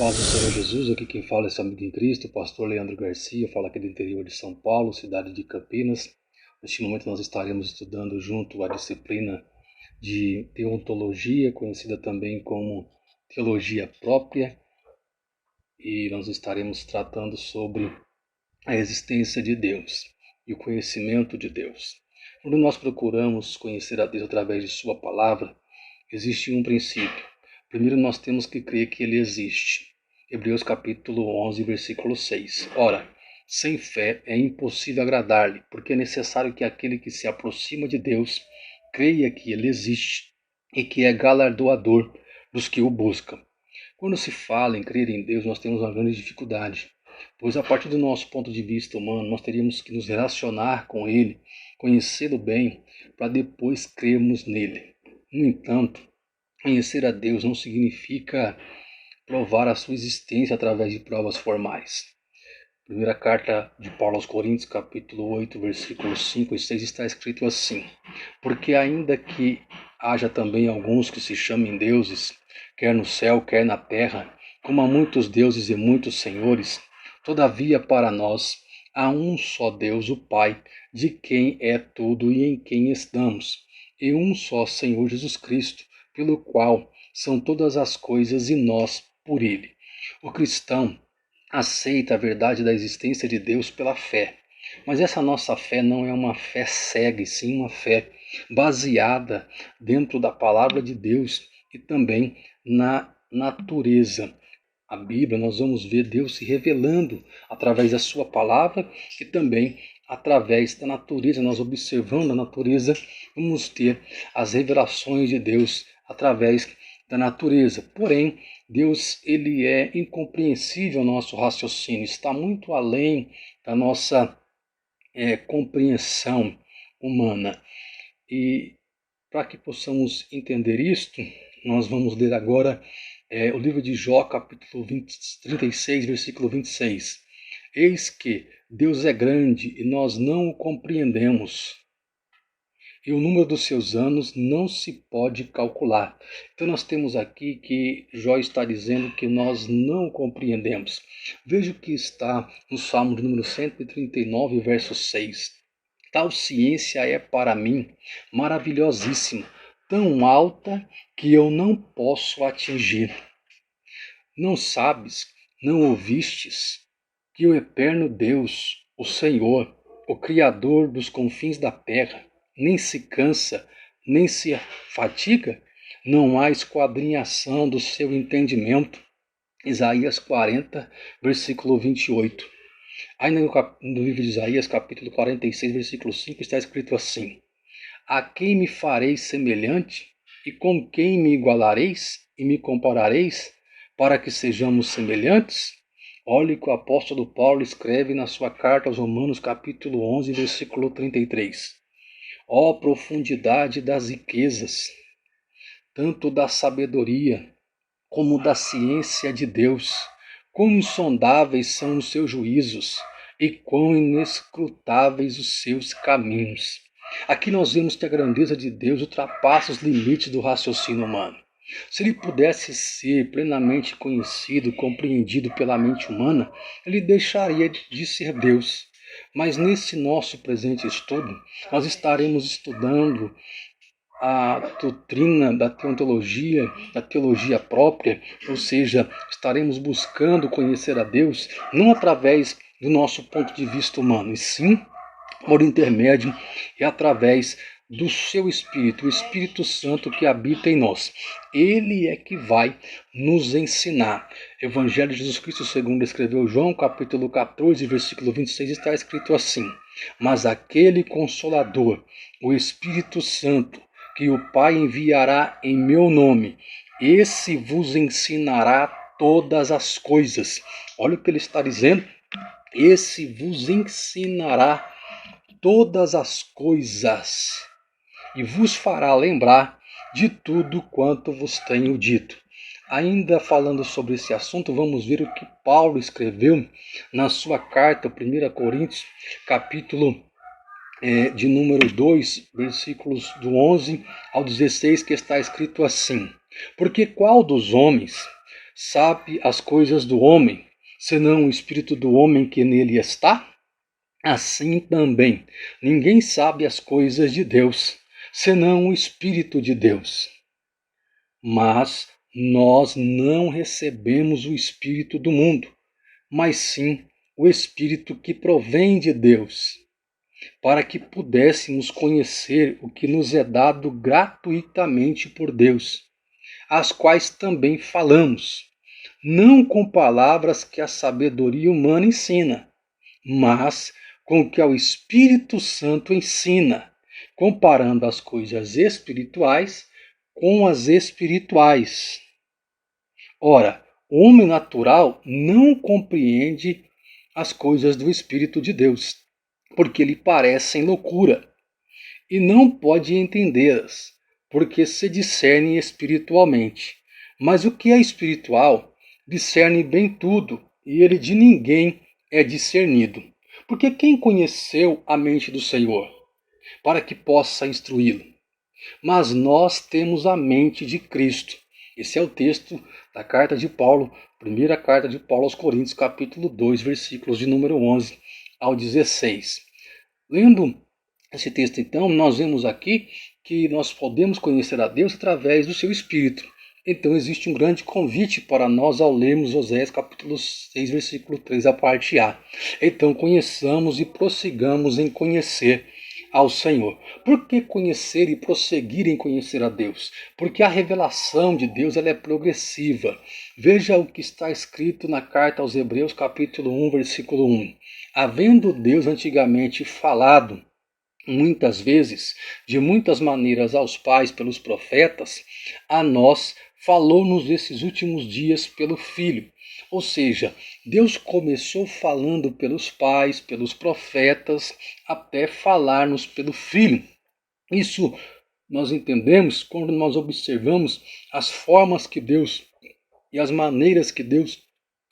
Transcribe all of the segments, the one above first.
paz do Senhor Jesus, aqui quem fala é seu amigo em Cristo, o pastor Leandro Garcia, fala aqui do interior de São Paulo, cidade de Campinas. Neste momento nós estaremos estudando junto a disciplina de Teontologia, conhecida também como Teologia Própria, e nós estaremos tratando sobre a existência de Deus e o conhecimento de Deus. Quando nós procuramos conhecer a Deus através de sua palavra, existe um princípio. Primeiro nós temos que crer que ele existe. Hebreus capítulo 11, versículo 6. Ora, sem fé é impossível agradar-lhe, porque é necessário que aquele que se aproxima de Deus creia que ele existe e que é galardoador dos que o buscam. Quando se fala em crer em Deus, nós temos uma grande dificuldade, pois a partir do nosso ponto de vista humano, nós teríamos que nos relacionar com ele, conhecê-lo bem, para depois crermos nele. No entanto, conhecer a Deus não significa provar a sua existência através de provas formais. Primeira carta de Paulo aos Coríntios, capítulo 8, versículos 5 e 6, está escrito assim: porque ainda que haja também alguns que se chamem deuses, quer no céu, quer na terra, como há muitos deuses e muitos senhores, todavia para nós há um só Deus, o Pai, de quem é tudo e em quem estamos, e um só Senhor Jesus Cristo, pelo qual são todas as coisas e nós por ele. O cristão aceita a verdade da existência de Deus pela fé, mas essa nossa fé não é uma fé cega, e sim uma fé baseada dentro da palavra de Deus e também na natureza. A Bíblia, nós vamos ver Deus se revelando através da sua palavra e também através da natureza. Nós observando a natureza, vamos ter as revelações de Deus através da natureza. Porém, Deus ele é incompreensível ao nosso raciocínio, está muito além da nossa compreensão humana. E para que possamos entender isto, nós vamos ler agora o livro de Jó, capítulo 36, versículo 26. Eis que Deus é grande e nós não o compreendemos, e o número dos seus anos não se pode calcular. Então nós temos aqui que Jó está dizendo que nós não o compreendemos. Veja o que está no Salmo de número 139, verso 6. Tal ciência é para mim maravilhosíssima, tão alta que eu não posso atingir. Não sabes, não ouvistes, que o eterno Deus, o Senhor, o Criador dos confins da terra, nem se cansa, nem se fatiga? Não há esquadrinhação do seu entendimento. Isaías 40, versículo 28. Ainda no livro de Isaías, capítulo 46, versículo 5, está escrito assim: a quem me fareis semelhante? E com quem me igualareis e me comparareis, para que sejamos semelhantes? Olhe o que o apóstolo Paulo escreve na sua carta aos Romanos, capítulo 11, versículo 33. Ó profundidade das riquezas, tanto da sabedoria como da ciência de Deus! Quão insondáveis são os seus juízos e quão inescrutáveis os seus caminhos! Aqui nós vemos que a grandeza de Deus ultrapassa os limites do raciocínio humano. Se ele pudesse ser plenamente conhecido, compreendido pela mente humana, ele deixaria de ser Deus. Mas nesse nosso presente estudo, nós estaremos estudando a doutrina da teontologia, da teologia própria, ou seja, estaremos buscando conhecer a Deus não através do nosso ponto de vista humano, e sim por intermédio e através do seu Espírito, o Espírito Santo que habita em nós. Ele é que vai nos ensinar. Evangelho de Jesus Cristo, segundo escreveu João, capítulo 14, versículo 26, está escrito assim: mas aquele Consolador, o Espírito Santo, que o Pai enviará em meu nome, esse vos ensinará todas as coisas. Olha o que ele está dizendo: esse vos ensinará todas as coisas e vos fará lembrar de tudo quanto vos tenho dito. Ainda falando sobre esse assunto, vamos ver o que Paulo escreveu na sua carta, 1 Coríntios, capítulo de número 2, versículos do 11 ao 16, que está escrito assim: porque qual dos homens sabe as coisas do homem, senão o espírito do homem que nele está? Assim também, ninguém sabe as coisas de Deus, senão o Espírito de Deus. Mas nós não recebemos o Espírito do mundo, mas sim o Espírito que provém de Deus, para que pudéssemos conhecer o que nos é dado gratuitamente por Deus, as quais também falamos, não com palavras que a sabedoria humana ensina, mas com o que o Espírito Santo ensina, comparando as coisas espirituais com as espirituais. Ora, o homem natural não compreende as coisas do Espírito de Deus, porque lhe parecem loucura, e não pode entendê-las, porque se discernem espiritualmente. Mas o que é espiritual discerne bem tudo, e ele de ninguém é discernido. Porque quem conheceu a mente do Senhor, para que possa instruí-lo? Mas nós temos a mente de Cristo. Esse é o texto da carta de Paulo, primeira carta de Paulo aos Coríntios, capítulo 2, versículos de número 11 ao 16. Lendo esse texto, então, nós vemos aqui que nós podemos conhecer a Deus através do seu Espírito. Então existe um grande convite para nós ao lermos Oséias capítulo 6, versículo 3, a parte A. Então conheçamos e prossigamos em conhecer ao Senhor. Por que conhecer e prosseguir em conhecer a Deus? Porque a revelação de Deus ela é progressiva. Veja o que está escrito na carta aos Hebreus capítulo 1, versículo 1. Havendo Deus antigamente falado muitas vezes, de muitas maneiras aos pais pelos profetas, a nós falou-nos esses últimos dias pelo Filho. Ou seja, Deus começou falando pelos pais, pelos profetas, até falar-nos pelo Filho. Isso nós entendemos quando nós observamos as formas que Deus e as maneiras que Deus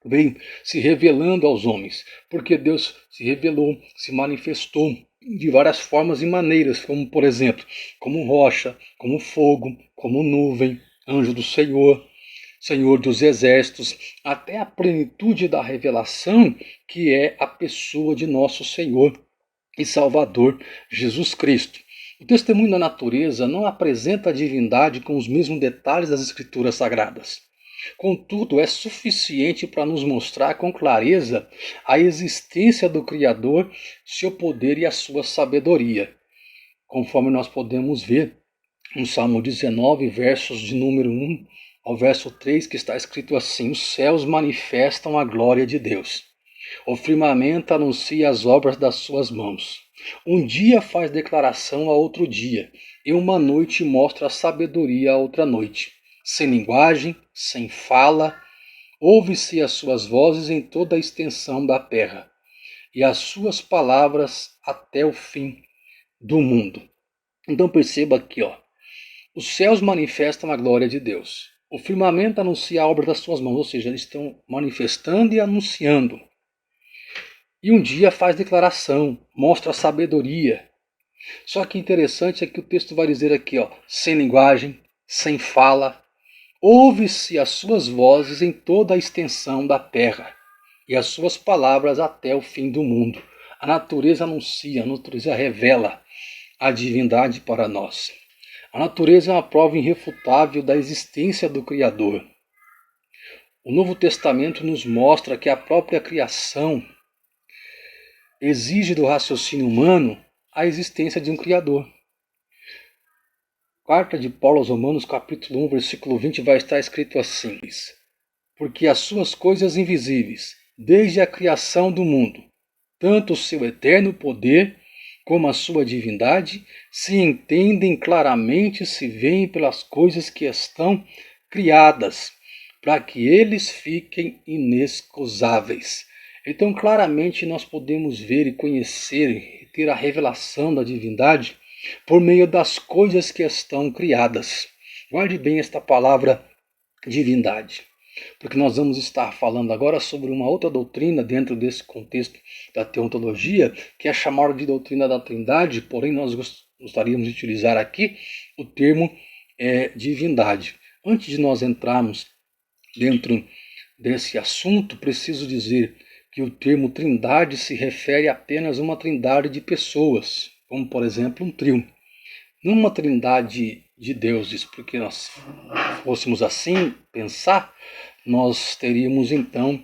vem se revelando aos homens, porque Deus se revelou, se manifestou de várias formas e maneiras, como por exemplo, como rocha, como fogo, como nuvem, anjo do Senhor, Senhor dos exércitos, até a plenitude da revelação que é a pessoa de nosso Senhor e Salvador Jesus Cristo. O testemunho da natureza não apresenta a divindade com os mesmos detalhes das Escrituras Sagradas. Contudo, é suficiente para nos mostrar com clareza a existência do Criador, seu poder e a sua sabedoria. Conforme nós podemos ver no Salmo 19, versos de número 1 ao verso 3, que está escrito assim: os céus manifestam a glória de Deus. O firmamento anuncia as obras das suas mãos. Um dia faz declaração a outro dia, e uma noite mostra a sabedoria a outra noite. Sem linguagem, sem fala, ouve-se as suas vozes em toda a extensão da terra, e as suas palavras até o fim do mundo. Então perceba aqui, os céus manifestam a glória de Deus. O firmamento anuncia a obra das suas mãos, ou seja, eles estão manifestando e anunciando. E um dia faz declaração, mostra a sabedoria. Só que interessante é que o texto vai dizer aqui, sem linguagem, sem fala, ouve-se as suas vozes em toda a extensão da terra, e as suas palavras até o fim do mundo. A natureza anuncia, a natureza revela a divindade para nós. A natureza é uma prova irrefutável da existência do Criador. O Novo Testamento nos mostra que a própria criação exige do raciocínio humano a existência de um Criador. Carta de Paulo aos Romanos, capítulo 1, versículo 20, vai estar escrito assim: porque as suas coisas invisíveis, desde a criação do mundo, tanto o seu eterno poder como a sua divindade, se entendem claramente, se veem pelas coisas que estão criadas, para que eles fiquem inexcusáveis. Então, claramente, nós podemos ver e conhecer e ter a revelação da divindade por meio das coisas que estão criadas. Guarde bem esta palavra divindade, porque nós vamos estar falando agora sobre uma outra doutrina dentro desse contexto da teontologia, que é chamada de doutrina da Trindade, porém nós gostaríamos de utilizar aqui o termo divindade. Antes de nós entrarmos Dentro desse assunto, preciso dizer que o termo trindade se refere apenas a uma trindade de pessoas, como por exemplo um trio. Numa trindade de deuses, porque nós fôssemos assim pensar, nós teríamos então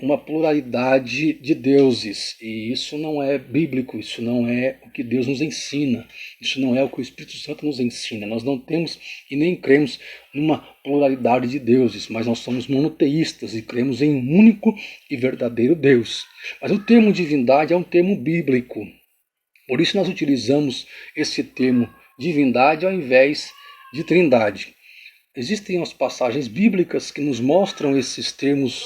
uma pluralidade de deuses, e isso não é bíblico, isso não é o que Deus nos ensina, isso não é o que o Espírito Santo nos ensina. Nós não temos e nem cremos numa pluralidade de deuses, mas nós somos monoteístas e cremos em um único e verdadeiro Deus. Mas o termo divindade é um termo bíblico, por isso nós utilizamos esse termo divindade ao invés de trindade. Existem as passagens bíblicas que nos mostram esses termos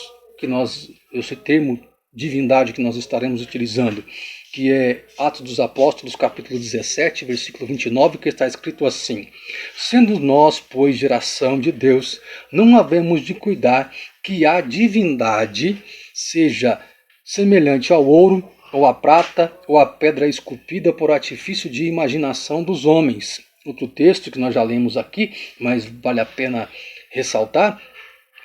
esse termo divindade que nós estaremos utilizando, que é Atos dos Apóstolos, capítulo 17, versículo 29, que está escrito assim: sendo nós, pois, geração de Deus, não havemos de cuidar que a divindade seja semelhante ao ouro, ou à prata, ou à pedra esculpida por artifício de imaginação dos homens. Outro texto que nós já lemos aqui, mas vale a pena ressaltar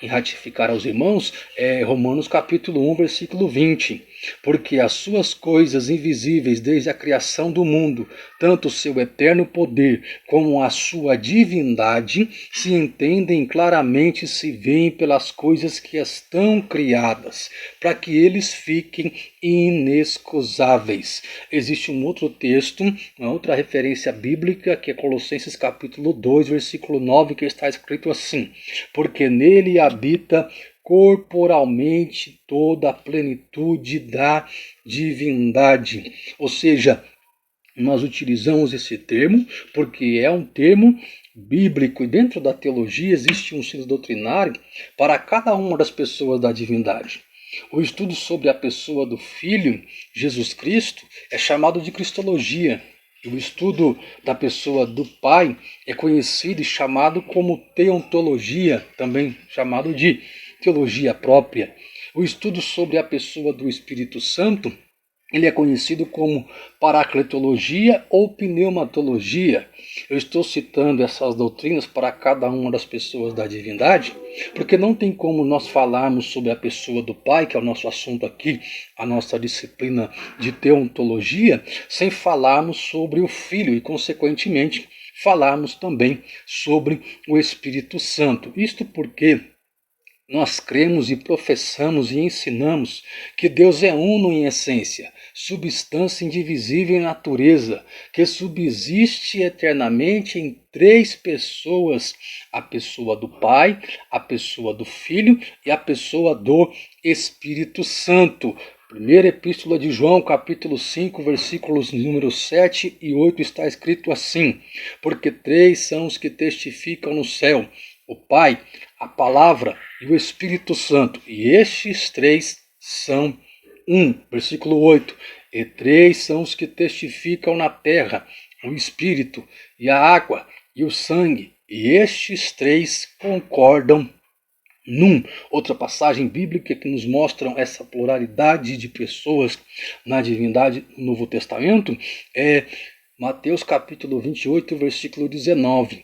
e ratificar aos irmãos, é Romanos capítulo 1, versículo 20. Porque as suas coisas invisíveis desde a criação do mundo, tanto o seu eterno poder como a sua divindade, se entendem claramente e se veem pelas coisas que estão criadas, para que eles fiquem inexcusáveis. Existe um outro texto, uma outra referência bíblica, que é Colossenses capítulo 2, versículo 9, que está escrito assim: porque nele habita corporalmente toda a plenitude da divindade. Ou seja, nós utilizamos esse termo porque é um termo bíblico, e dentro da teologia existe um ensino doutrinário para cada uma das pessoas da divindade. O estudo sobre a pessoa do Filho, Jesus Cristo, é chamado de cristologia. O estudo da pessoa do Pai é conhecido e chamado como teontologia, também chamado de teologia própria. O estudo sobre a pessoa do Espírito Santo, ele é conhecido como paracletologia ou pneumatologia. Eu estou citando essas doutrinas para cada uma das pessoas da divindade, porque não tem como nós falarmos sobre a pessoa do Pai, que é o nosso assunto aqui, a nossa disciplina de teontologia, sem falarmos sobre o Filho e, consequentemente, falarmos também sobre o Espírito Santo. Isto porque nós cremos e professamos e ensinamos que Deus é uno em essência, substância indivisível em natureza, que subsiste eternamente em três pessoas: a pessoa do Pai, a pessoa do Filho e a pessoa do Espírito Santo. Primeira Epístola de João, capítulo 5, versículos números 7 e 8, está escrito assim: porque três são os que testificam no céu, o Pai, a Palavra e o Espírito Santo, e estes três são um. Versículo 8: e três são os que testificam na terra, o Espírito e a água e o sangue, e estes três concordam num. Outra passagem bíblica que nos mostra essa pluralidade de pessoas na divindade no Novo Testamento é Mateus capítulo 28, versículo 19.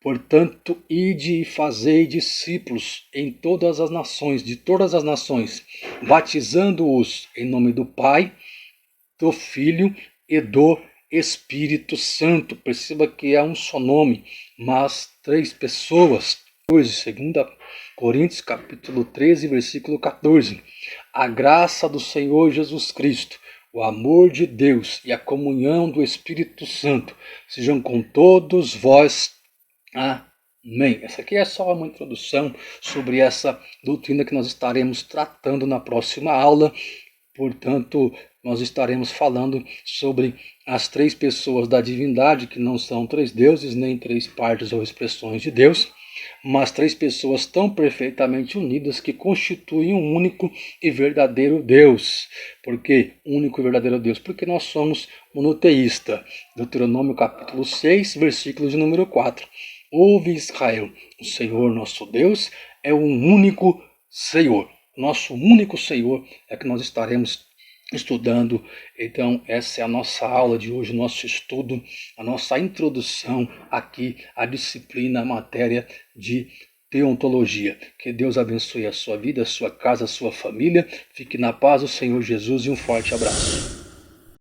Portanto, ide e fazei discípulos em todas as nações, de todas as nações, batizando-os em nome do Pai, do Filho e do Espírito Santo. Perceba que é um só nome, mas três pessoas. 2 Coríntios capítulo 13, versículo 14. A graça do Senhor Jesus Cristo, o amor de Deus e a comunhão do Espírito Santo sejam com todos vós. Amém. Essa aqui é só uma introdução sobre essa doutrina que nós estaremos tratando na próxima aula. Portanto, nós estaremos falando sobre as três pessoas da divindade, que não são três deuses, nem três partes ou expressões de Deus, mas três pessoas tão perfeitamente unidas que constituem um único e verdadeiro Deus. Por que único e verdadeiro Deus? Porque nós somos monoteístas. Deuteronômio capítulo 6, versículo de número 4. Ouve, Israel, o Senhor nosso Deus é um único Senhor. Nosso único Senhor é que nós estaremos estudando. Então essa é a nossa aula de hoje, nosso estudo, a nossa introdução aqui à disciplina, à matéria de deontologia. Que Deus abençoe a sua vida, a sua casa, a sua família. Fique na paz do Senhor Jesus e um forte abraço.